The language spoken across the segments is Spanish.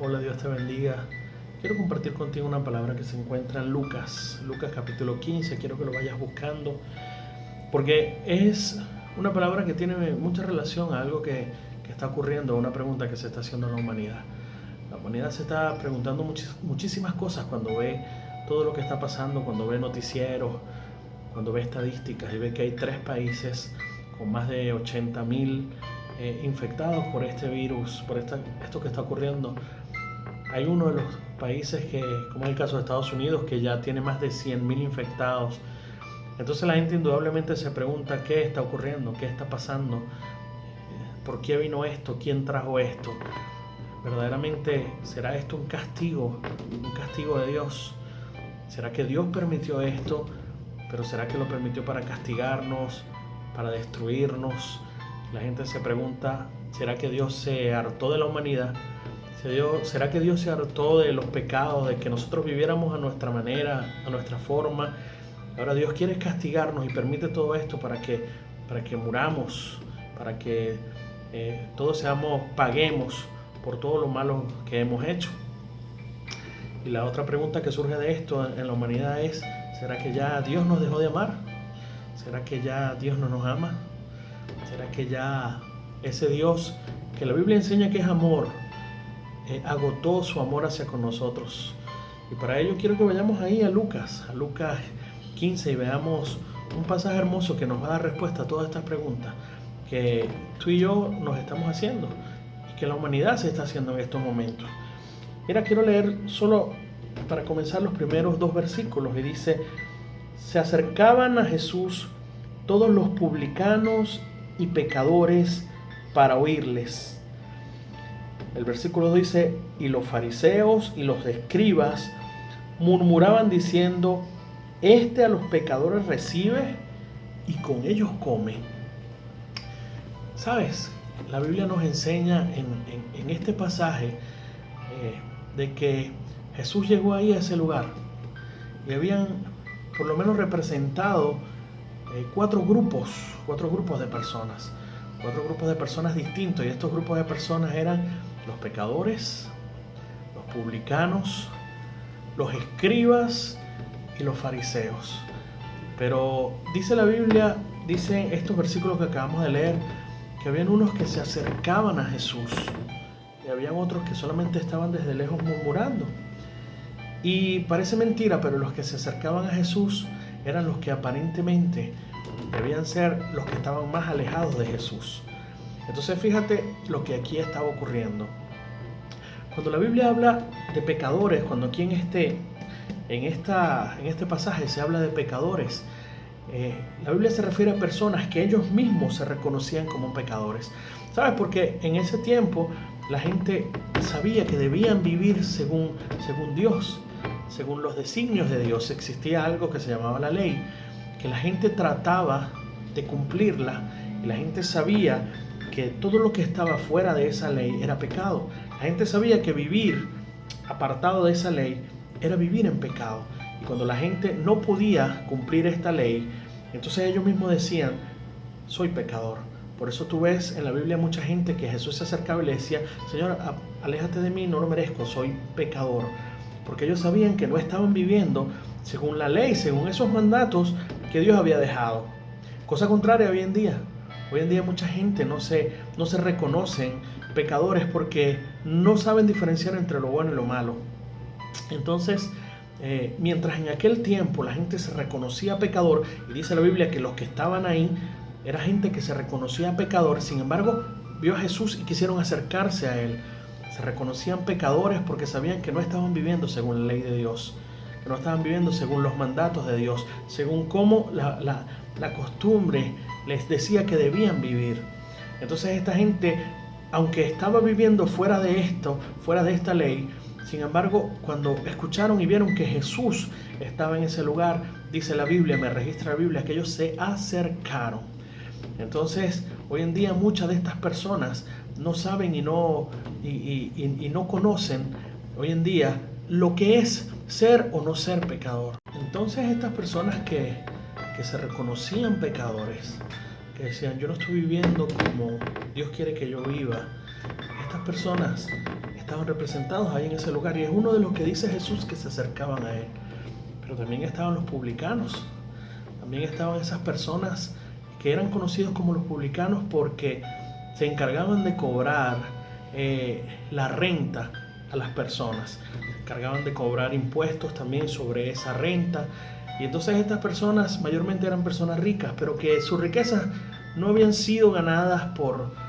Hola, Dios te bendiga. Quiero compartir contigo una palabra que se encuentra en Lucas capítulo 15. Quiero que lo vayas buscando porque es una palabra que tiene mucha relación a algo que está ocurriendo, a una pregunta que se está haciendo en la humanidad. La humanidad se está preguntando muchísimas cosas cuando ve todo lo que está pasando, cuando ve noticieros, cuando ve estadísticas y ve que hay 3 países con más de 80.000 infectados por este virus, por esto que está ocurriendo. Hay uno de los países que, como es el caso de Estados Unidos, que ya tiene más de 100.000 infectados. Entonces la gente indudablemente se pregunta qué está ocurriendo, qué está pasando, por qué vino esto, quién trajo esto. ¿Verdaderamente será esto un castigo de Dios? ¿Será que Dios permitió esto, pero será que lo permitió para castigarnos, para destruirnos? La gente se pregunta, ¿será que Dios se hartó de la humanidad? ¿Será que Dios se hartó de los pecados, de que nosotros viviéramos a nuestra manera, a nuestra forma? Ahora Dios quiere castigarnos y permite todo esto para que muramos, para que todos paguemos por todo lo malo que hemos hecho. Y la otra pregunta que surge de esto en la humanidad es, ¿será que ya Dios nos dejó de amar? ¿Será que ya Dios no nos ama? ¿Será que ya ese Dios que la Biblia enseña que es amor, agotó su amor hacia con nosotros? Y para ello quiero que vayamos ahí a Lucas 15 y veamos un pasaje hermoso que nos va a dar respuesta a todas estas preguntas que tú y yo nos estamos haciendo y que la humanidad se está haciendo en estos momentos. Mira, quiero leer solo para comenzar los primeros 2 versículos y dice: se acercaban a Jesús todos los publicanos y pecadores para oírles. El versículo 2 dice: y los fariseos y los escribas murmuraban diciendo, este a los pecadores recibe y con ellos come. ¿Sabes? La Biblia nos enseña en este pasaje de que Jesús llegó ahí a ese lugar y habían por lo menos representado 4 grupos de personas, 4 grupos de personas distintos, y estos grupos de personas eran los pecadores, los publicanos, los escribas y los fariseos. Pero dice la Biblia, dice estos versículos que acabamos de leer, que habían unos que se acercaban a Jesús y habían otros que solamente estaban desde lejos murmurando. Y parece mentira, pero los que se acercaban a Jesús eran los que aparentemente debían ser los que estaban más alejados de Jesús. Entonces fíjate lo que aquí estaba ocurriendo. Cuando la Biblia habla de pecadores, cuando aquí en este pasaje se habla de pecadores, la Biblia se refiere a personas que ellos mismos se reconocían como pecadores. ¿Sabes? Porque en ese tiempo la gente sabía que debían vivir según Dios, según los designios de Dios. Existía algo que se llamaba la ley, que la gente trataba de cumplirla, y la gente sabía que todo lo que estaba fuera de esa ley era pecado. La gente sabía que vivir apartado de esa ley era vivir en pecado. Y cuando la gente no podía cumplir esta ley, entonces ellos mismos decían, soy pecador. Por eso tú ves en la Biblia mucha gente que Jesús se acercaba y le decía, Señor, aléjate de mí, no lo merezco, soy pecador. Porque ellos sabían que no estaban viviendo según la ley, según esos mandatos que Dios había dejado. Cosa contraria hoy en día. Hoy en día mucha gente no se reconocen pecadores porque no saben diferenciar entre lo bueno y lo malo. Entonces, mientras en aquel tiempo la gente se reconocía pecador, y dice la Biblia que los que estaban ahí era gente que se reconocía pecador, sin embargo vio a Jesús y quisieron acercarse a él. Se reconocían pecadores porque sabían que no estaban viviendo según la ley de Dios, que no estaban viviendo según los mandatos de Dios, según cómo la costumbre les decía que debían vivir. Entonces esta gente, aunque estaba viviendo fuera de esto, fuera de esta ley, sin embargo, cuando escucharon y vieron que Jesús estaba en ese lugar, dice la Biblia, me registra la Biblia, que ellos se acercaron. Entonces, hoy en día muchas de estas personas no saben y no conocen hoy en día lo que es ser o no ser pecador. Entonces estas personas que se reconocían pecadores, que decían, yo no estoy viviendo como Dios quiere que yo viva, estas estaban representados ahí en ese lugar, y es uno de los que dice Jesús que se acercaban a él. Pero también estaban los publicanos, también estaban esas personas que eran conocidos como los publicanos porque se encargaban de cobrar la renta a las personas, se encargaban de cobrar impuestos también sobre esa renta. Y entonces estas personas mayormente eran personas ricas, pero que sus riquezas no habían sido ganadas por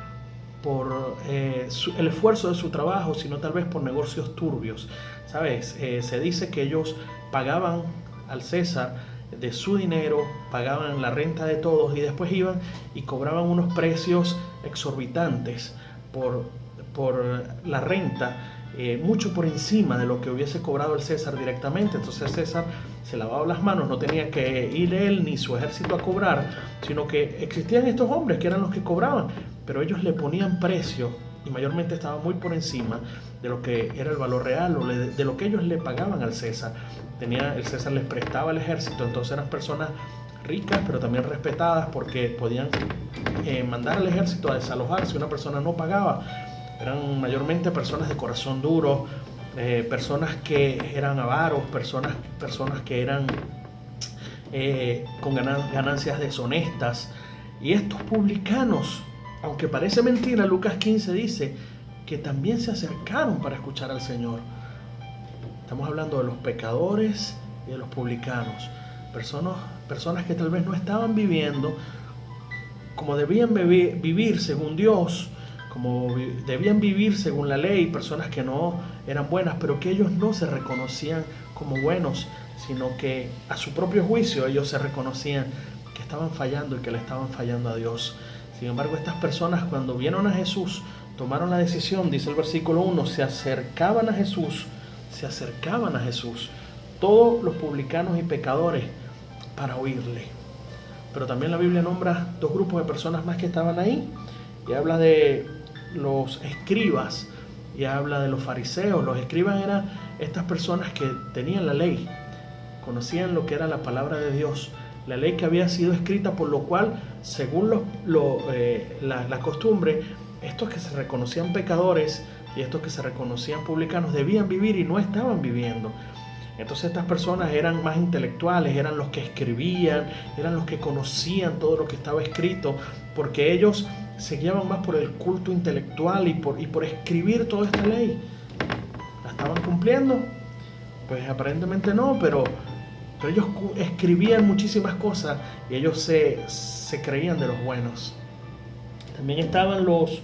el esfuerzo de su trabajo, sino tal vez por negocios turbios, ¿sabes? Se dice que ellos pagaban al César de su dinero, pagaban la renta de todos y después iban y cobraban unos precios exorbitantes por la renta, mucho por encima de lo que hubiese cobrado el César directamente. Entonces César se lavaba las manos, no tenía que ir él ni su ejército a cobrar, sino que existían estos hombres que eran los que cobraban, pero ellos le ponían precio y mayormente estaba muy por encima de lo que era el valor real o de lo que ellos le pagaban al César. El César les prestaba el ejército, entonces eran personas ricas pero también respetadas porque podían mandar al ejército a desalojar si una persona no pagaba. Eran mayormente personas de corazón duro, personas que eran avaros, personas que eran con ganancias deshonestas. Y estos publicanos, aunque parece mentira, Lucas 15 dice que también se acercaron para escuchar al Señor. Estamos hablando de los pecadores y de los publicanos, personas que tal vez no estaban viviendo como debían vivir según Dios, como debían vivir según la ley, personas que no eran buenas, pero que ellos no se reconocían como buenos, sino que a su propio juicio ellos se reconocían que estaban fallando y que le estaban fallando a Dios. Sin embargo, estas personas cuando vieron a Jesús, tomaron la decisión, dice el versículo 1, se acercaban a Jesús, todos los publicanos y pecadores, para oírle. Pero también la Biblia nombra dos grupos de personas más que estaban ahí, y habla de los escribas y habla de los fariseos. Los escribas eran estas personas que tenían la ley, conocían lo que era la palabra de Dios, la ley que había sido escrita, por lo cual, según la costumbre, estos que se reconocían pecadores y estos que se reconocían publicanos debían vivir y no estaban viviendo. Entonces estas personas eran más intelectuales, eran los que escribían, eran los que conocían todo lo que estaba escrito, porque ellos se guiaban más por el culto intelectual y por escribir toda esta ley. ¿La estaban cumpliendo? Pues aparentemente no, pero ellos escribían muchísimas cosas y ellos se creían de los buenos. También estaban los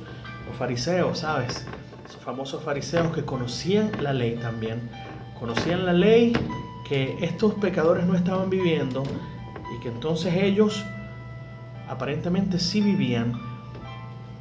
fariseos, ¿sabes? Esos famosos fariseos que conocían la ley también. Conocían la ley que estos pecadores no estaban viviendo y que entonces ellos aparentemente sí vivían,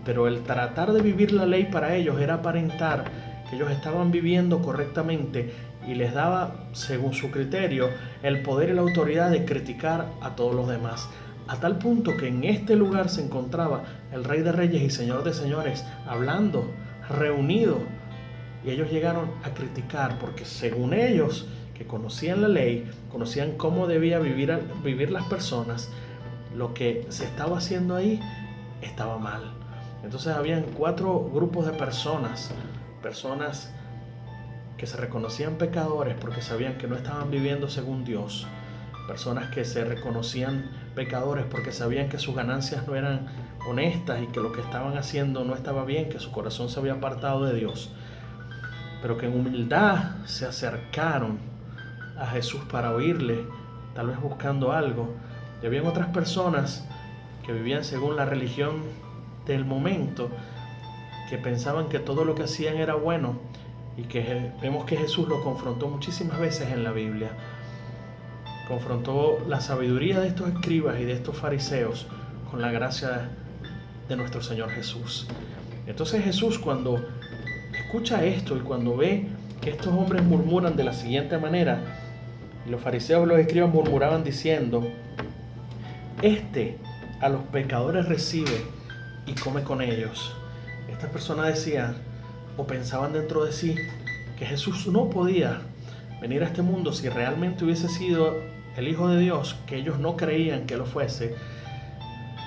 pero el tratar de vivir la ley para ellos era aparentar que ellos estaban viviendo correctamente y les daba, según su criterio, el poder y la autoridad de criticar a todos los demás. A tal punto que en este lugar se encontraba el Rey de Reyes y Señor de Señores hablando, reunido. Y ellos llegaron a criticar porque según ellos, que conocían la ley, conocían cómo debía vivir las personas, lo que se estaba haciendo ahí estaba mal. Entonces habían 4 grupos de personas que se reconocían pecadores porque sabían que no estaban viviendo según Dios, personas que se reconocían pecadores porque sabían que sus ganancias no eran honestas y que lo que estaban haciendo no estaba bien, que su corazón se había apartado de Dios, pero que en humildad se acercaron a Jesús para oírle, tal vez buscando algo. Y habían otras personas que vivían según la religión del momento, que pensaban que todo lo que hacían era bueno, y que vemos que Jesús lo confrontó muchísimas veces en la Biblia. Confrontó la sabiduría de estos escribas y de estos fariseos con la gracia de nuestro Señor Jesús. Entonces Jesús, cuando escucha esto y cuando ve que estos hombres murmuran de la siguiente manera, y los fariseos y los escribas murmuraban diciendo: a los pecadores recibe y come con ellos. Estas personas decían o pensaban dentro de sí que Jesús no podía venir a este mundo si realmente hubiese sido el Hijo de Dios, que ellos no creían que lo fuese.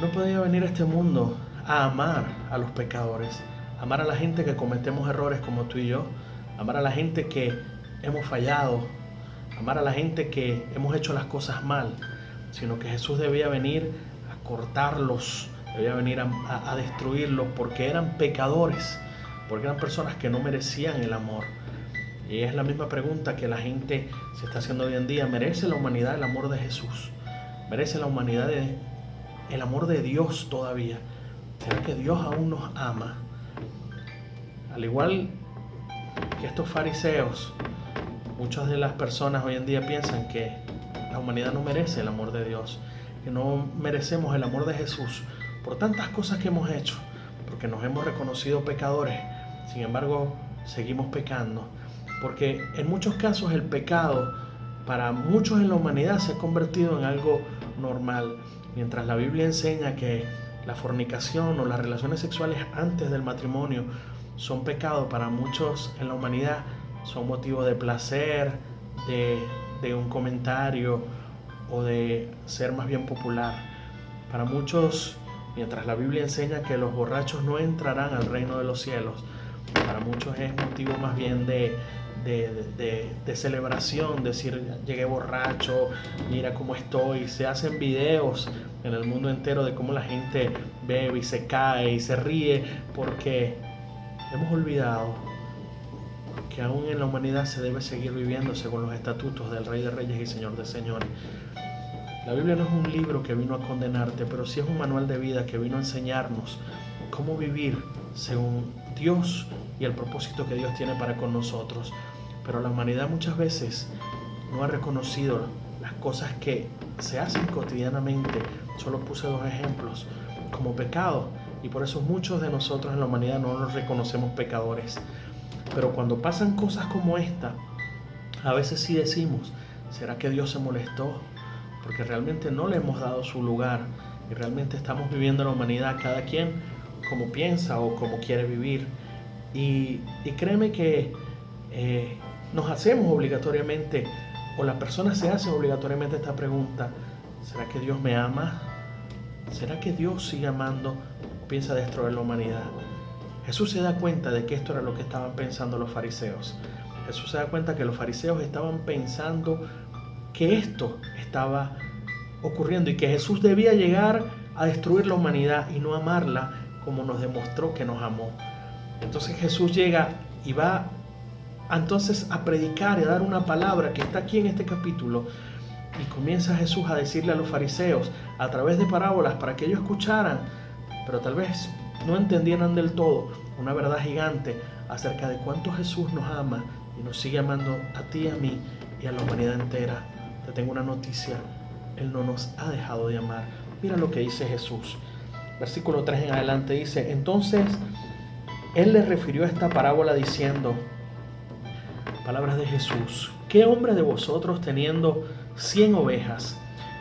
No podía venir a este mundo a amar a los pecadores, amar a la gente que cometemos errores como tú y yo, amar a la gente que hemos fallado, amar a la gente que hemos hecho las cosas mal, sino que Jesús debía venir a cortarlos, debía venir a destruirlos porque eran pecadores, porque eran personas que no merecían el amor. Y es la misma pregunta que la gente se está haciendo hoy en día. ¿Merece la humanidad el amor de Jesús? ¿Merece la humanidad el amor de Dios todavía? ¿Será que Dios aún nos ama? Al igual que estos fariseos, muchas de las personas hoy en día piensan que la humanidad no merece el amor de Dios, que no merecemos el amor de Jesús por tantas cosas que hemos hecho, porque nos hemos reconocido pecadores. Sin embargo, seguimos pecando, porque en muchos casos el pecado para muchos en la humanidad se ha convertido en algo normal, mientras la Biblia enseña que la fornicación o las relaciones sexuales antes del matrimonio son pecado. Para muchos en la humanidad son motivo de placer, de un comentario o de ser más bien popular. Para muchos, mientras la Biblia enseña que los borrachos no entrarán al reino de los cielos, para muchos es motivo más bien de celebración, decir llegué borracho, mira cómo estoy. Se hacen videos en el mundo entero de cómo la gente bebe y se cae y se ríe, porque hemos olvidado que aún en la humanidad se debe seguir viviendo según los estatutos del Rey de Reyes y Señor de Señores. La Biblia no es un libro que vino a condenarte, pero sí es un manual de vida que vino a enseñarnos cómo vivir según Dios y el propósito que Dios tiene para con nosotros. Pero la humanidad muchas veces no ha reconocido las cosas que se hacen cotidianamente. Solo puse 2 ejemplos como pecado, y por eso muchos de nosotros en la humanidad no nos reconocemos pecadores. Pero cuando pasan cosas como esta, a veces sí decimos, ¿será que Dios se molestó? Porque realmente no le hemos dado su lugar y realmente estamos viviendo la humanidad cada quien como piensa o como quiere vivir. Y créeme que nos hacemos obligatoriamente, o la persona se hace obligatoriamente esta pregunta: ¿será que Dios me ama? ¿Será que Dios sigue amando o piensa destruir la humanidad? Jesús se da cuenta de que esto era lo que estaban pensando los fariseos. Jesús se da cuenta que los fariseos estaban pensando que esto estaba ocurriendo y que Jesús debía llegar a destruir la humanidad y no amarla como nos demostró que nos amó. Entonces Jesús llega y va entonces a predicar y a dar una palabra que está aquí en este capítulo, y comienza Jesús a decirle a los fariseos a través de parábolas para que ellos escucharan, pero tal vez no entendieran del todo, una verdad gigante acerca de cuánto Jesús nos ama y nos sigue amando a ti, a mí y a la humanidad entera. Te tengo una noticia: Él no nos ha dejado de amar. Mira lo que dice Jesús. Versículo 3 en adelante dice: entonces Él les refirió esta parábola diciendo, palabras de Jesús: ¿qué hombre de vosotros, teniendo 100 ovejas,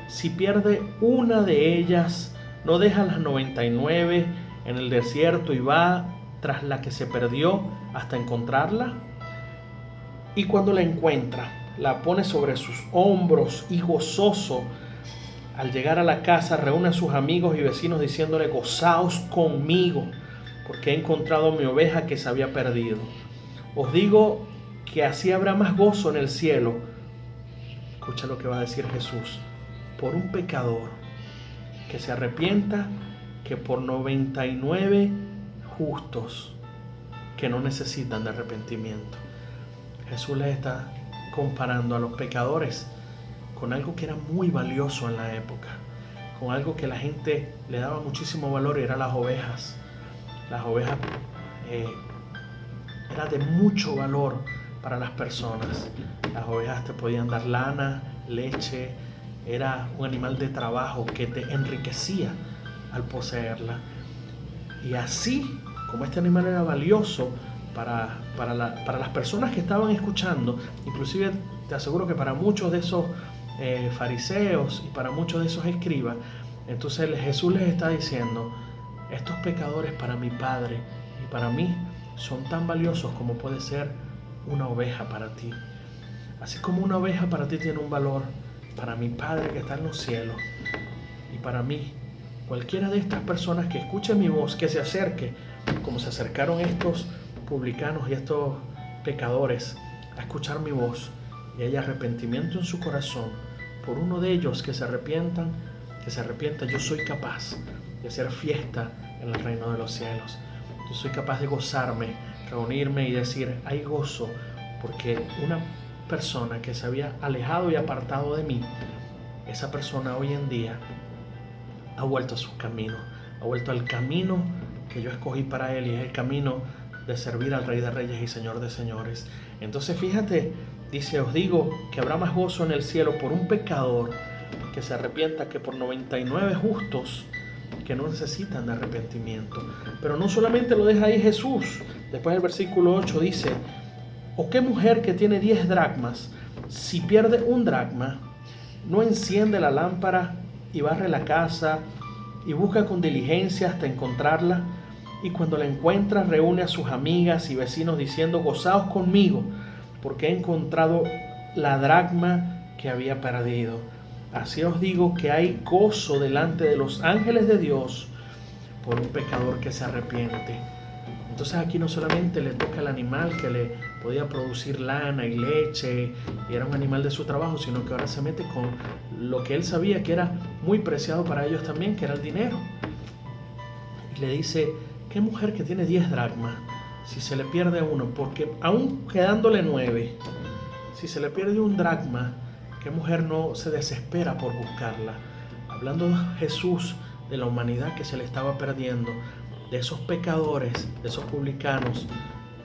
si pierde una de ellas, no deja las 99 en el desierto y va tras la que se perdió hasta encontrarla? Y cuando la encuentra, la pone sobre sus hombros y gozoso, al llegar a la casa, reúne a sus amigos y vecinos diciéndole: gozaos conmigo, porque he encontrado mi oveja que se había perdido. Os digo que así habrá más gozo en el cielo. Escucha lo que va a decir Jesús: por un pecador que se arrepienta, que por 99 justos que no necesitan de arrepentimiento. Jesús les está comparando a los pecadores con algo que era muy valioso en la época, con algo que la gente le daba muchísimo valor, y eran las ovejas. Las ovejas era de mucho valor para las personas. Las ovejas te podían dar lana, leche, era un animal de trabajo que te enriquecía al poseerla. Y así como este animal era valioso para las personas que estaban escuchando, inclusive te aseguro que para muchos de esos fariseos y para muchos de esos escribas, entonces Jesús les está diciendo: estos pecadores para mi Padre y para mí son tan valiosos como puede ser una oveja para ti. Así como una oveja para ti tiene un valor, para mi Padre que está en los cielos y para mí, cualquiera de estas personas que escuche mi voz, que se acerque como se acercaron estos publicanos y estos pecadores a escuchar mi voz y hay arrepentimiento en su corazón por uno de ellos que se arrepienta, yo soy capaz de hacer fiesta en el reino de los cielos. Yo soy capaz de gozarme, reunirme y decir, hay gozo, porque una persona que se había alejado y apartado de mí, esa persona hoy en día ha vuelto a sus caminos, ha vuelto al camino que yo escogí para él, y es el camino de servir al Rey de Reyes y Señor de Señores. Entonces fíjate, dice, os digo que habrá más gozo en el cielo por un pecador que se arrepienta que por 99 justos que no necesitan de arrepentimiento. Pero no solamente lo deja ahí Jesús. Después el versículo 8 dice, ¿o qué mujer que tiene 10 dracmas, si pierde un dracma, no enciende la lámpara y barre la casa y busca con diligencia hasta encontrarla? Y cuando la encuentra, reúne a sus amigas y vecinos diciendo, gozaos conmigo, porque he encontrado la dracma que había perdido. Así os digo que hay gozo delante de los ángeles de Dios por un pecador que se arrepiente. Entonces aquí no solamente le toca al animal que le podía producir lana y leche y era un animal de su trabajo, sino que ahora se mete con lo que él sabía que era muy preciado para ellos también, que era el dinero. Y le dice, ¿qué mujer que tiene 10 dracmas, si se le pierde uno? Porque aún quedándole 9, si se le pierde un dracma, ¿qué mujer no se desespera por buscarla? Hablando Jesús de la humanidad que se le estaba perdiendo, de esos pecadores, de esos publicanos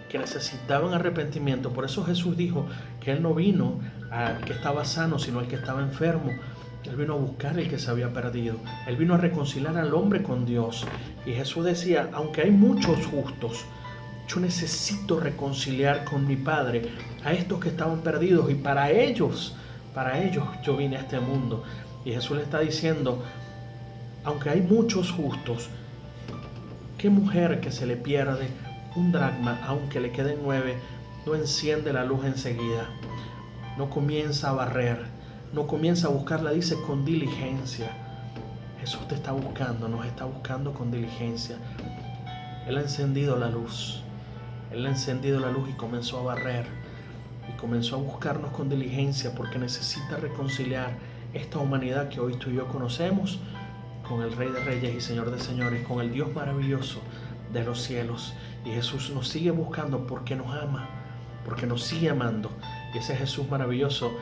que necesitaban arrepentimiento. Por eso Jesús dijo que Él no vino al que estaba sano, sino al que estaba enfermo. Él vino a buscar el que se había perdido. Él vino a reconciliar al hombre con Dios. Y Jesús decía, aunque hay muchos justos, yo necesito reconciliar con mi Padre a estos que estaban perdidos, y para ellos yo vine a este mundo. Y Jesús le está diciendo, aunque hay muchos justos, ¿qué mujer que se le pierde un dracma, aunque le queden 9, no enciende la luz enseguida? No comienza a barrer, no comienza a buscarla, dice, con diligencia. Jesús te está buscando, nos está buscando con diligencia. Él ha encendido la luz. Él ha encendido la luz y comenzó a barrer. Y comenzó a buscarnos con diligencia porque necesita reconciliar esta humanidad que hoy tú y yo conocemos con el Rey de Reyes y Señor de Señores, con el Dios maravilloso de los cielos. Y Jesús nos sigue buscando porque nos ama, porque nos sigue amando. Y ese Jesús maravilloso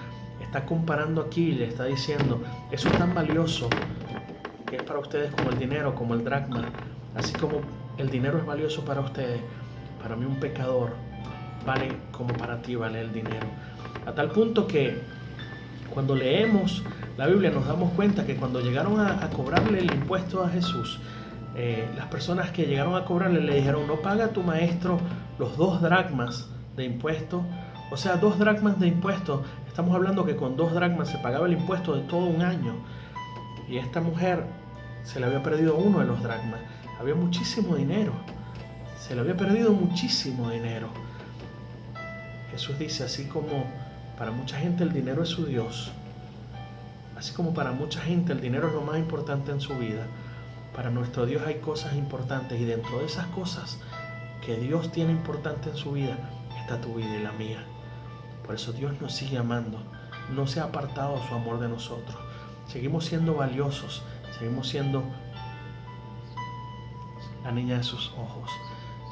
está comparando aquí y le está diciendo, eso es tan valioso que es para ustedes como el dinero, como el dracma. Así como el dinero es valioso para ustedes, para mí un pecador vale como para ti vale el dinero. A tal punto que cuando leemos la Biblia nos damos cuenta que cuando llegaron a cobrarle el impuesto a Jesús, las personas que llegaron a cobrarle le dijeron, no paga tu maestro los 2 dracmas de impuesto. O sea, 2 dracmas de impuesto, estamos hablando que con 2 dracmas se pagaba el impuesto de todo un año. Y esta mujer se le había perdido uno de los dracmas. Había muchísimo dinero, se le había perdido muchísimo dinero. Jesús dice, así como para mucha gente el dinero es su Dios, así como para mucha gente el dinero es lo más importante en su vida, para nuestro Dios hay cosas importantes, y dentro de esas cosas que Dios tiene importante en su vida está tu vida y la mía. Por eso Dios nos sigue amando, no se ha apartado su amor de nosotros. Seguimos siendo valiosos, seguimos siendo la niña de sus ojos,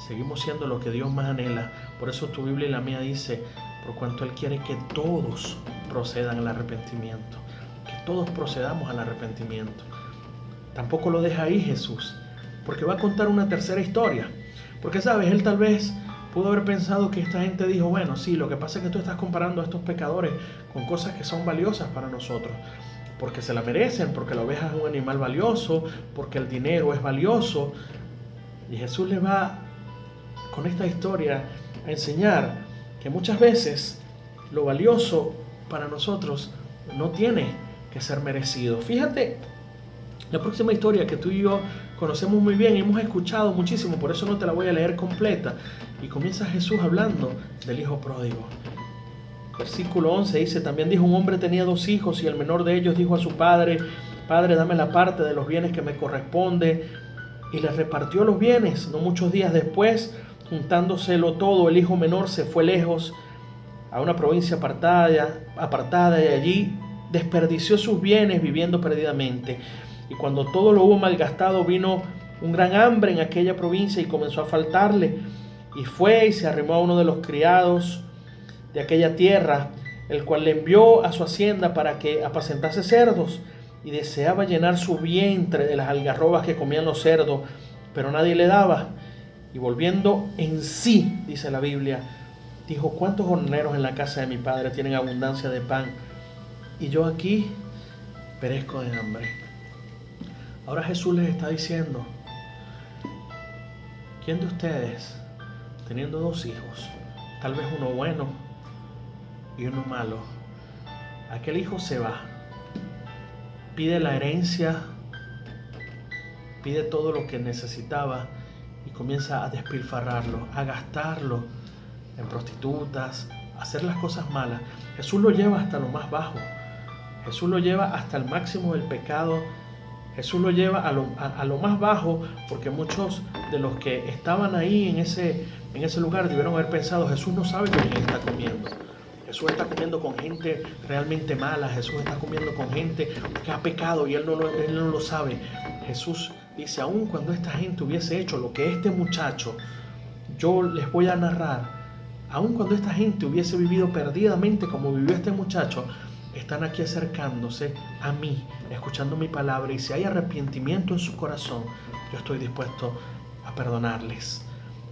seguimos siendo lo que Dios más anhela. Por eso tu Biblia y la mía dice, por cuanto Él quiere que todos procedan al arrepentimiento, que todos procedamos al arrepentimiento. Tampoco lo deja ahí Jesús, porque va a contar una tercera historia. Porque sabes, Él tal vez pudo haber pensado que esta gente dijo, bueno, sí, lo que pasa es que tú estás comparando a estos pecadores con cosas que son valiosas para nosotros, porque se la merecen, porque la oveja es un animal valioso, porque el dinero es valioso. Y Jesús le va con esta historia a enseñar que muchas veces lo valioso para nosotros no tiene que ser merecido. Fíjate, la próxima historia que tú y yo conocemos muy bien y hemos escuchado muchísimo, por eso no te la voy a leer completa. Y comienza Jesús hablando del hijo pródigo. Versículo 11 dice, también dijo, un hombre tenía 2 hijos y el menor de ellos dijo a su padre, Padre, dame la parte de los bienes que me corresponde. y les repartió los bienes. No muchos días después, juntándoselo todo, el hijo menor se fue lejos a una provincia apartada y allí desperdició sus bienes viviendo perdidamente. Y cuando todo lo hubo malgastado, vino un gran hambre en aquella provincia y comenzó a faltarle. Y fue y se arrimó a uno de los criados de aquella tierra, el cual le envió a su hacienda para que apacentase cerdos, y deseaba llenar su vientre de las algarrobas que comían los cerdos, pero nadie le daba. Y volviendo en sí, dice la Biblia, dijo: ¿cuántos jornaleros en la casa de mi padre tienen abundancia de pan, y yo aquí perezco de hambre? Ahora Jesús les está diciendo: ¿quién de ustedes, teniendo dos hijos, tal vez uno bueno y uno malo, aquel hijo se va, pide la herencia, pide todo lo que necesitaba y comienza a despilfarrarlo, a gastarlo en prostitutas, a hacer las cosas malas? Jesús lo lleva hasta lo más bajo. Jesús lo lleva hasta el máximo del pecado. Jesús lo lleva a lo más bajo, porque muchos de los que estaban ahí en ese lugar debieron haber pensado: Jesús no sabe con quién está comiendo. Jesús está comiendo con gente realmente mala. Jesús está comiendo con gente que ha pecado y él no lo sabe. Jesús dice: aun cuando esta gente hubiese hecho lo que este muchacho, yo les voy a narrar, aun cuando esta gente hubiese vivido perdidamente como vivió este muchacho, están aquí acercándose a mí, escuchando mi palabra, y si hay arrepentimiento en su corazón, yo estoy dispuesto a perdonarles.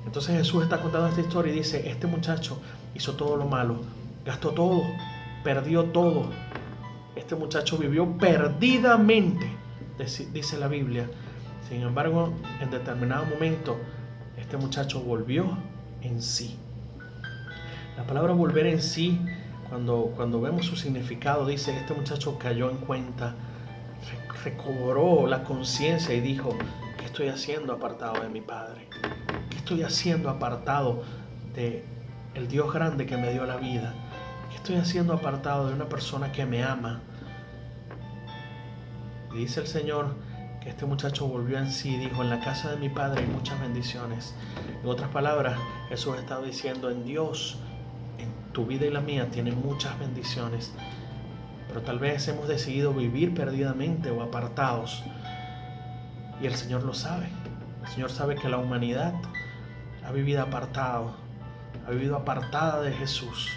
Entonces Jesús está contando esta historia y dice: este muchacho hizo todo lo malo, gastó todo, perdió todo. Este muchacho vivió perdidamente, dice la Biblia. Sin embargo, en determinado momento, este muchacho volvió en sí. La palabra volver en sí, cuando vemos su significado, dice: este muchacho cayó en cuenta, recobró la conciencia y dijo: ¿qué estoy haciendo apartado de mi Padre? ¿Qué estoy haciendo apartado de el Dios grande que me dio la vida? ¿Qué estoy haciendo apartado de una persona que me ama? Y dice el Señor que este muchacho volvió en sí y dijo: en la casa de mi Padre hay muchas bendiciones. En otras palabras, Jesús ha estado diciendo: en Dios, en tu vida y la mía, tienen muchas bendiciones, pero tal vez hemos decidido vivir perdidamente o apartados, y el Señor lo sabe. El Señor sabe que la humanidad ha vivido apartada de Jesús,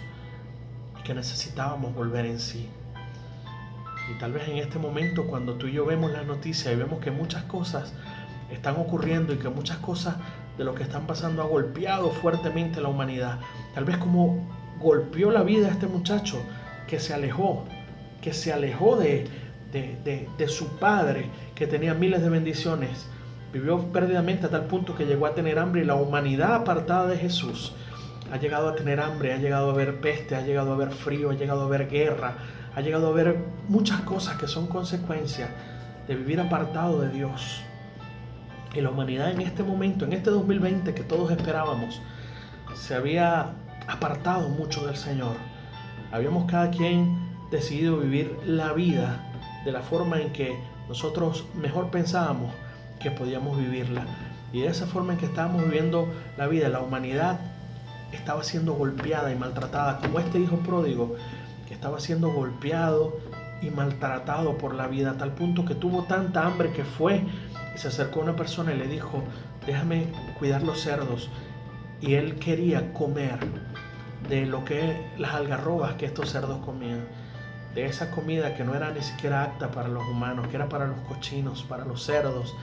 y que necesitábamos volver en sí. Y tal vez en este momento, cuando tú y yo vemos las noticias y vemos que muchas cosas están ocurriendo y que muchas cosas de lo que están pasando ha golpeado fuertemente a la humanidad, tal vez como golpeó la vida a este muchacho que se alejó de su padre, que tenía miles de bendiciones, vivió perdidamente a tal punto que llegó a tener hambre, y la humanidad apartada de Jesús ha llegado a tener hambre, ha llegado a haber peste, ha llegado a haber frío, ha llegado a haber guerra, ha llegado a haber muchas cosas que son consecuencia de vivir apartado de Dios. Y la humanidad en este momento, en este 2020 que todos esperábamos, se había apartado mucho del Señor. Habíamos cada quien decidido vivir la vida de la forma en que nosotros mejor pensábamos que podíamos vivirla. Y de esa forma en que estábamos viviendo la vida, la humanidad estaba siendo golpeada y maltratada, como este hijo pródigo que estaba siendo golpeado y maltratado por la vida, a tal punto que tuvo tanta hambre que fue y se acercó a una persona y le dijo: déjame cuidar los cerdos. Y él quería comer de lo que las algarrobas que estos cerdos comían, de esa comida que no era ni siquiera apta para los humanos, que era para los cochinos, para los cerdos.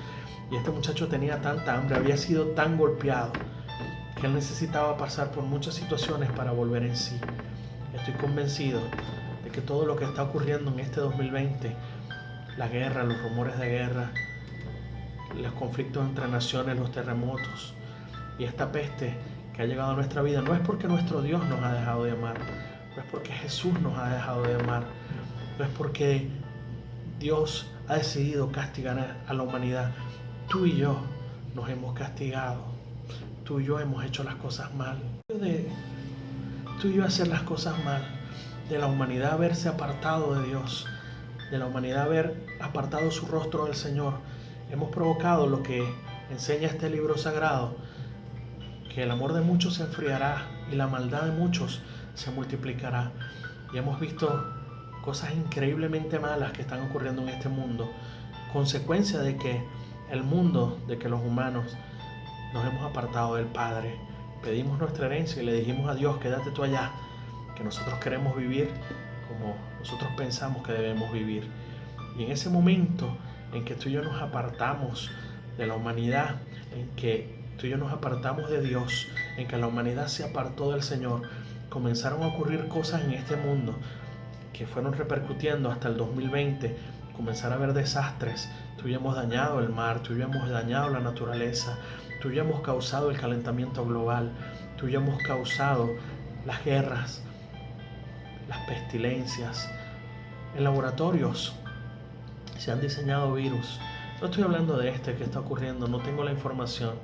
Y este muchacho tenía tanta hambre, había sido tan golpeado, que él necesitaba pasar por muchas situaciones para volver en sí. Estoy convencido de que todo lo que está ocurriendo en este 2020, la guerra, los rumores de guerra, los conflictos entre naciones, los terremotos y esta peste que ha llegado a nuestra vida, no es porque nuestro Dios nos ha dejado de amar, no es porque Jesús nos ha dejado de amar, no es porque Dios ha decidido castigar a la humanidad. Tú y yo nos hemos castigado, tú y yo hemos hecho las cosas mal. Tú y yo hacer las cosas mal, de la humanidad haberse apartado de Dios, de la humanidad haber apartado su rostro del Señor, hemos provocado lo que enseña este libro sagrado que el amor de muchos se enfriará y la maldad de muchos se multiplicará. Y hemos visto cosas increíblemente malas que están ocurriendo en este mundo, consecuencia de que el mundo, de que los humanos nos hemos apartado del Padre. Pedimos nuestra herencia y le dijimos a Dios, quédate tú allá, que nosotros queremos vivir como nosotros pensamos que debemos vivir. Y en ese momento en que tú y yo nos apartamos de la humanidad, en que tú y yo nos apartamos de Dios, en que la humanidad se apartó del Señor, comenzaron a ocurrir cosas en este mundo que fueron repercutiendo hasta el 2020. Comenzar a haber desastres. Tú y yo hemos dañado el mar, tú y yo hemos dañado la naturaleza, tú y yo hemos causado el calentamiento global, tú y yo hemos causado las guerras, las pestilencias. En laboratorios se han diseñado virus. No estoy hablando de este que está ocurriendo, no tengo la información,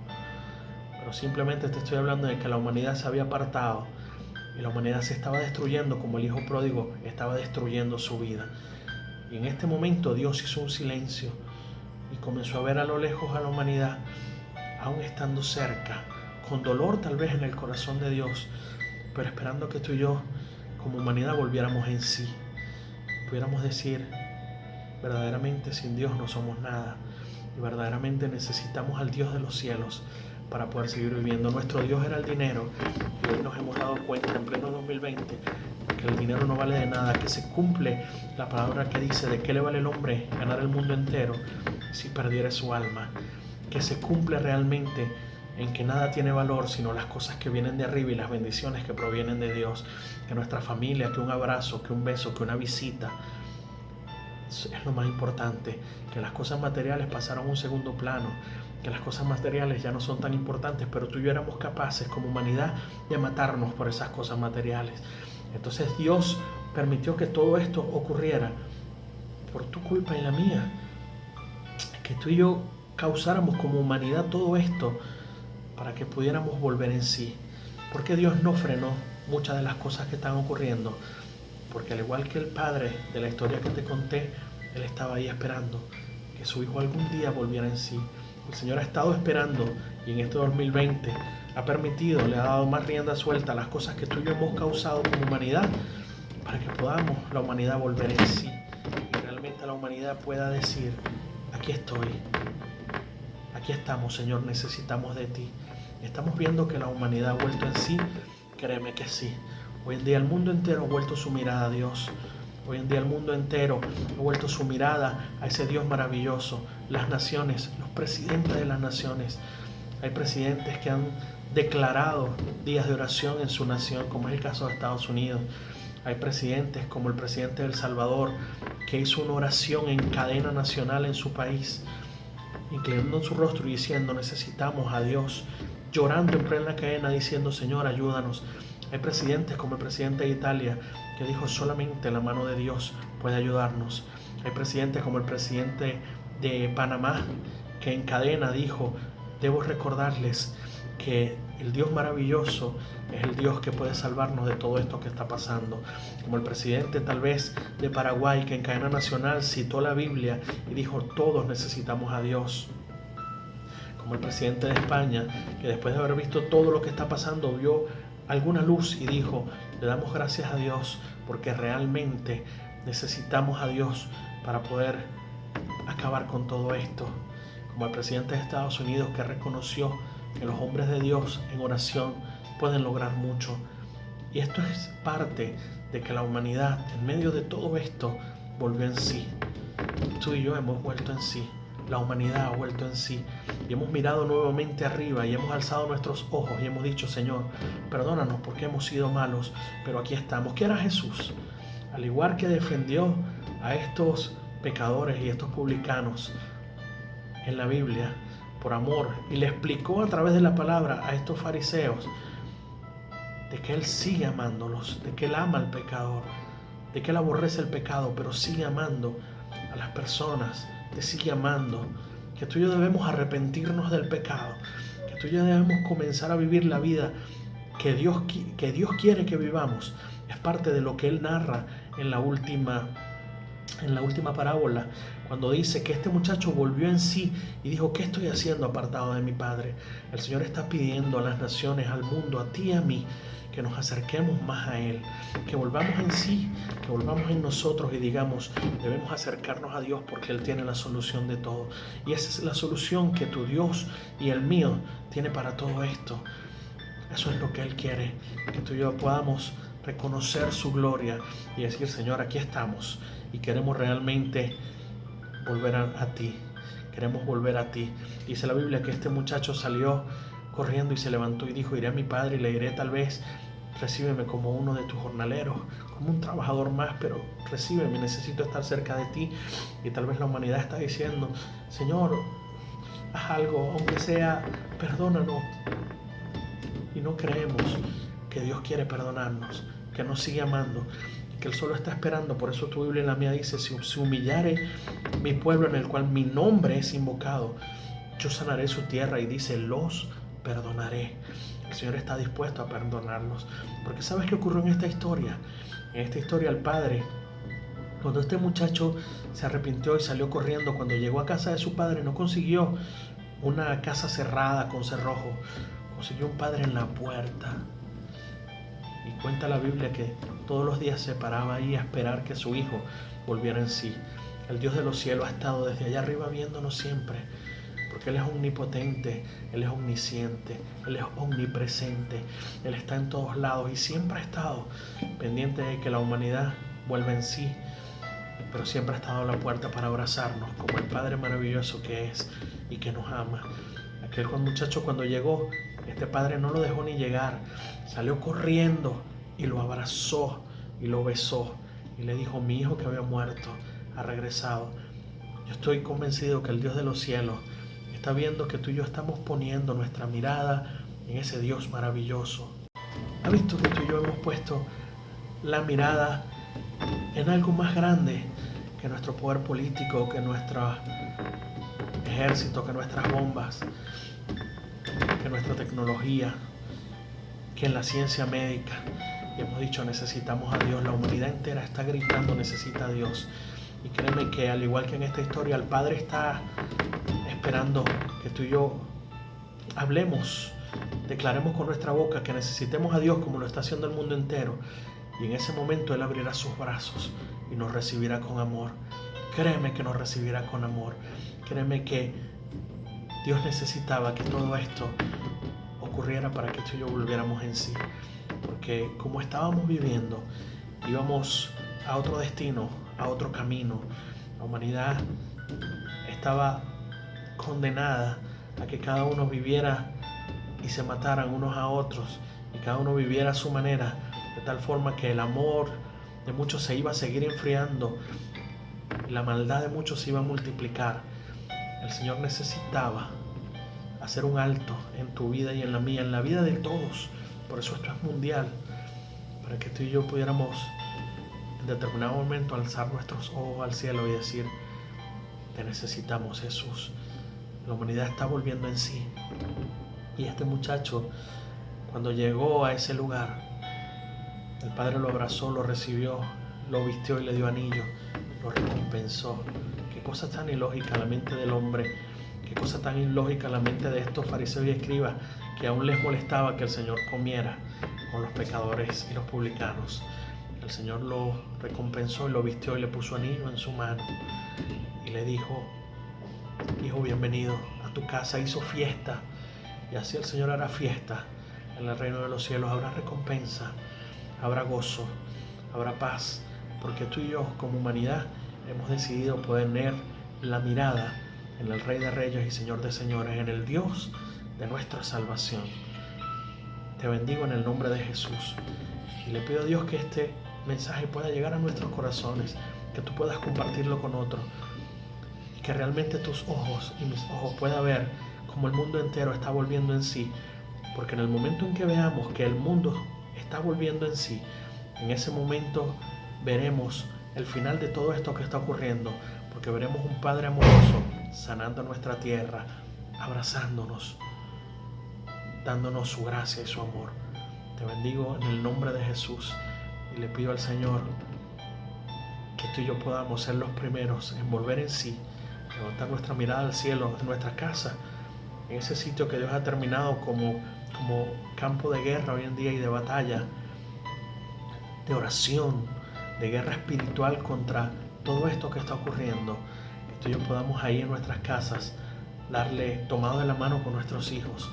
pero simplemente te estoy hablando de que la humanidad se había apartado y la humanidad se estaba destruyendo como el hijo pródigo estaba destruyendo su vida. Y en este momento Dios hizo un silencio y comenzó a ver a lo lejos a la humanidad, aún estando cerca, con dolor tal vez en el corazón de Dios, pero esperando que tú y yo como humanidad volviéramos en sí. Pudiéramos decir, verdaderamente sin Dios no somos nada y verdaderamente necesitamos al Dios de los cielos para poder seguir viviendo. Nuestro Dios era el dinero y hoy nos hemos dado cuenta en pleno 2020 que el dinero no vale de nada, que se cumple la palabra que dice de qué le vale el hombre ganar el mundo entero si perdiera su alma, que se cumple realmente en que nada tiene valor sino las cosas que vienen de arriba y las bendiciones que provienen de Dios, que nuestra familia, que un abrazo, que un beso, que una visita es lo más importante, que las cosas materiales pasaron a un segundo plano, que las cosas materiales ya no son tan importantes, pero tú y yo éramos capaces como humanidad de matarnos por esas cosas materiales. Entonces Dios permitió que todo esto ocurriera por tu culpa y la mía, que tú y yo causáramos como humanidad todo esto para que pudiéramos volver en sí. Porque Dios no frenó muchas de las cosas que están ocurriendo, porque al igual que el padre de la historia que te conté, él estaba ahí esperando que su hijo algún día volviera en sí. El Señor ha estado esperando y en este 2020 ha permitido, le ha dado más rienda suelta a las cosas que tú y yo hemos causado como humanidad para que podamos la humanidad volver en sí y realmente la humanidad pueda decir, aquí estoy, aquí estamos, Señor, necesitamos de ti. Estamos viendo que la humanidad ha vuelto en sí, créeme que sí. Hoy en día el mundo entero ha vuelto su mirada a Dios. Hoy en día el mundo entero ha vuelto su mirada a ese Dios maravilloso. Las naciones, los presidentes de las naciones. Hay presidentes que han declarado días de oración en su nación, como es el caso de Estados Unidos. Hay presidentes como el presidente de El Salvador, que hizo una oración en cadena nacional en su país, inclinando su rostro y diciendo, necesitamos a Dios, llorando en plena cadena, diciendo, Señor, ayúdanos. Hay presidentes como el presidente de Italia, que dijo, solamente la mano de Dios puede ayudarnos. Hay presidentes como el presidente de Panamá, que en cadena dijo, debo recordarles que el Dios maravilloso es el Dios que puede salvarnos de todo esto que está pasando. Como el presidente tal vez de Paraguay, que en cadena nacional citó la Biblia y dijo, todos necesitamos a Dios. Como el presidente de España, que después de haber visto todo lo que está pasando, vio alguna luz y dijo, le damos gracias a Dios porque realmente necesitamos a Dios para poder acabar con todo esto. Como el presidente de Estados Unidos, que reconoció que los hombres de Dios en oración pueden lograr mucho. Y esto es parte de que la humanidad, en medio de todo esto, volvió en sí. Tú y yo hemos vuelto en sí. La humanidad ha vuelto en sí y hemos mirado nuevamente arriba y hemos alzado nuestros ojos y hemos dicho, Señor, perdónanos porque hemos sido malos, pero aquí estamos. ¿Qué era Jesús? Al igual que defendió a estos pecadores y estos publicanos en la Biblia por amor y le explicó a través de la palabra a estos fariseos de que Él sigue amándolos, de que Él ama al pecador, de que Él aborrece el pecado, pero sigue amando a las personas, te sigue amando, que tú y yo debemos arrepentirnos del pecado, que tú y yo debemos comenzar a vivir la vida que Dios quiere que vivamos. Es parte de lo que Él narra en la última en la última parábola, cuando dice que este muchacho volvió en sí y dijo: ¿qué estoy haciendo apartado de mi Padre? El Señor está pidiendo a las naciones, al mundo, a ti y a mí, que nos acerquemos más a Él, que volvamos en sí, que volvamos en nosotros y digamos: debemos acercarnos a Dios porque Él tiene la solución de todo. Y esa es la solución que tu Dios y el mío tiene para todo esto. Eso es lo que Él quiere, que tú y yo podamos reconocer su gloria y decir: Señor, aquí estamos y queremos realmente volver a ti. Queremos volver a ti. Dice la Biblia que este muchacho salió corriendo y se levantó y dijo: iré a mi padre y le diré, tal vez recíbeme como uno de tus jornaleros, como un trabajador más, pero recíbeme, necesito estar cerca de ti. Y tal vez la humanidad está diciendo: Señor, haz algo, aunque sea, perdónanos. Y no creemos que Dios quiere perdonarnos, que nos sigue amando, que Él solo está esperando. Por eso tu Biblia y la mía dice: si humillare mi pueblo en el cual mi nombre es invocado, yo sanaré su tierra. Y dice: los perdonaré. El Señor está dispuesto a perdonarnos. Porque ¿sabes qué ocurrió en esta historia? En esta historia el padre, cuando este muchacho se arrepintió y salió corriendo, cuando llegó a casa de su padre, no consiguió una casa cerrada con cerrojo, consiguió un padre en la puerta. Y cuenta la Biblia que todos los días se paraba ahí a esperar que su hijo volviera en sí. El Dios de los cielos ha estado desde allá arriba viéndonos siempre, porque Él es omnipotente, Él es omnisciente, Él es omnipresente, Él está en todos lados y siempre ha estado pendiente de que la humanidad vuelva en sí, pero siempre ha estado a la puerta para abrazarnos como el Padre maravilloso que es y que nos ama. Aquel muchacho, cuando llegó, este padre no lo dejó ni llegar, salió corriendo y lo abrazó y lo besó y le dijo: mi hijo que había muerto ha regresado. Yo estoy convencido que el Dios de los cielos está viendo que tú y yo estamos poniendo nuestra mirada en ese Dios maravilloso. ¿Ha visto que tú y yo hemos puesto la mirada en algo más grande que nuestro poder político, que nuestro ejército, que nuestras bombas, que nuestra tecnología, que en la ciencia médica? Y hemos dicho: necesitamos a Dios. La humanidad entera está gritando: necesita a Dios. Y créeme que al igual que en esta historia, el Padre está esperando que tú y yo hablemos, declaremos con nuestra boca que necesitemos a Dios como lo está haciendo el mundo entero. Y en ese momento Él abrirá sus brazos y nos recibirá con amor. Créeme que nos recibirá con amor. Créeme que Dios necesitaba que todo esto ocurriera para que tú y yo volviéramos en sí. Porque como estábamos viviendo, íbamos a otro destino, a otro camino. La humanidad estaba condenada a que cada uno viviera y se mataran unos a otros, y cada uno viviera a su manera, de tal forma que el amor de muchos se iba a seguir enfriando y la maldad de muchos se iba a multiplicar. El Señor necesitaba hacer un alto en tu vida y en la mía, en la vida de todos. Por eso esto es mundial, para que tú y yo pudiéramos en determinado momento alzar nuestros ojos al cielo y decir: te necesitamos, Jesús. La humanidad está volviendo en sí. Y este muchacho, cuando llegó a ese lugar, el Padre lo abrazó, lo recibió, lo vistió y le dio anillo, lo recompensó. Qué cosa tan ilógica la mente del hombre, qué cosa tan ilógica la mente de estos fariseos y escribas, que aún les molestaba que el Señor comiera con los pecadores y los publicanos. El Señor lo recompensó y lo vistió y le puso anillo en su mano y le dijo: hijo, bienvenido a tu casa. Hizo fiesta, y así el Señor hará fiesta en el reino de los cielos. Habrá recompensa, habrá gozo, habrá paz, porque tú y yo como humanidad hemos decidido poner la mirada en el Rey de Reyes y Señor de Señores, en el Dios de nuestra salvación. Te bendigo en el nombre de Jesús y le pido a Dios que este mensaje pueda llegar a nuestros corazones, que tú puedas compartirlo con otros y que realmente tus ojos y mis ojos puedan ver como el mundo entero está volviendo en sí, porque en el momento en que veamos que el mundo está volviendo en sí, en ese momento veremos el final de todo esto que está ocurriendo, porque veremos un Padre amoroso sanando nuestra tierra, abrazándonos, dándonos su gracia y su amor. Te bendigo en el nombre de Jesús y le pido al Señor que tú y yo podamos ser los primeros en volver en sí, levantar nuestra mirada al cielo, en nuestra casa, en ese sitio que Dios ha terminado como campo de guerra hoy en día y de batalla, de oración, de guerra espiritual contra todo esto que está ocurriendo, que tú y yo podamos ahí en nuestras casas darle, tomado de la mano con nuestros hijos,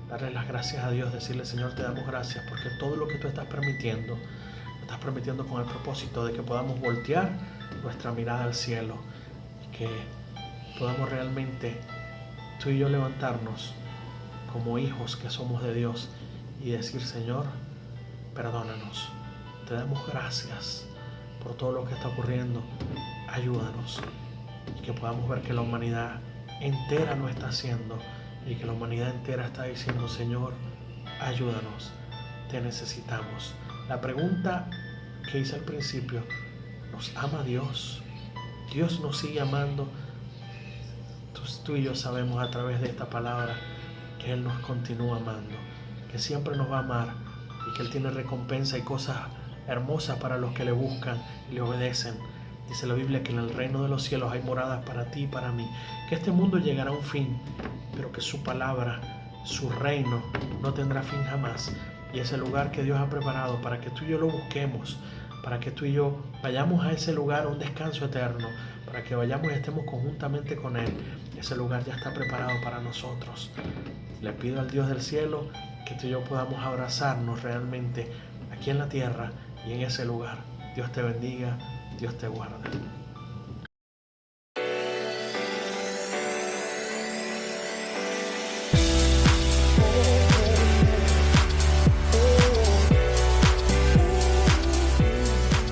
darle las gracias a Dios, decirle: Señor, te damos gracias porque todo lo que tú estás permitiendo, lo estás permitiendo con el propósito de que podamos voltear nuestra mirada al cielo y que podamos realmente tú y yo levantarnos como hijos que somos de Dios y decir: Señor, perdónanos, te damos gracias por todo lo que está ocurriendo, ayúdanos, y que podamos ver que la humanidad entera lo está haciendo y que la humanidad entera está diciendo: Señor, ayúdanos, te necesitamos. La pregunta que hice al principio: ¿nos ama Dios? ¿Dios nos sigue amando? Tú y yo sabemos a través de esta palabra que Él nos continúa amando, que siempre nos va a amar y que Él tiene recompensa y cosas hermosas para los que le buscan y le obedecen. Dice la Biblia que en el reino de los cielos hay moradas para ti y para mí, que este mundo llegará a un fin, pero que su palabra, su reino, no tendrá fin jamás. Y ese lugar que Dios ha preparado para que tú y yo lo busquemos, para que tú y yo vayamos a ese lugar, a un descanso eterno, para que vayamos y estemos conjuntamente con Él, ese lugar ya está preparado para nosotros. Le pido al Dios del cielo que tú y yo podamos abrazarnos realmente aquí en la tierra y en ese lugar. Dios te bendiga, Dios te guarde.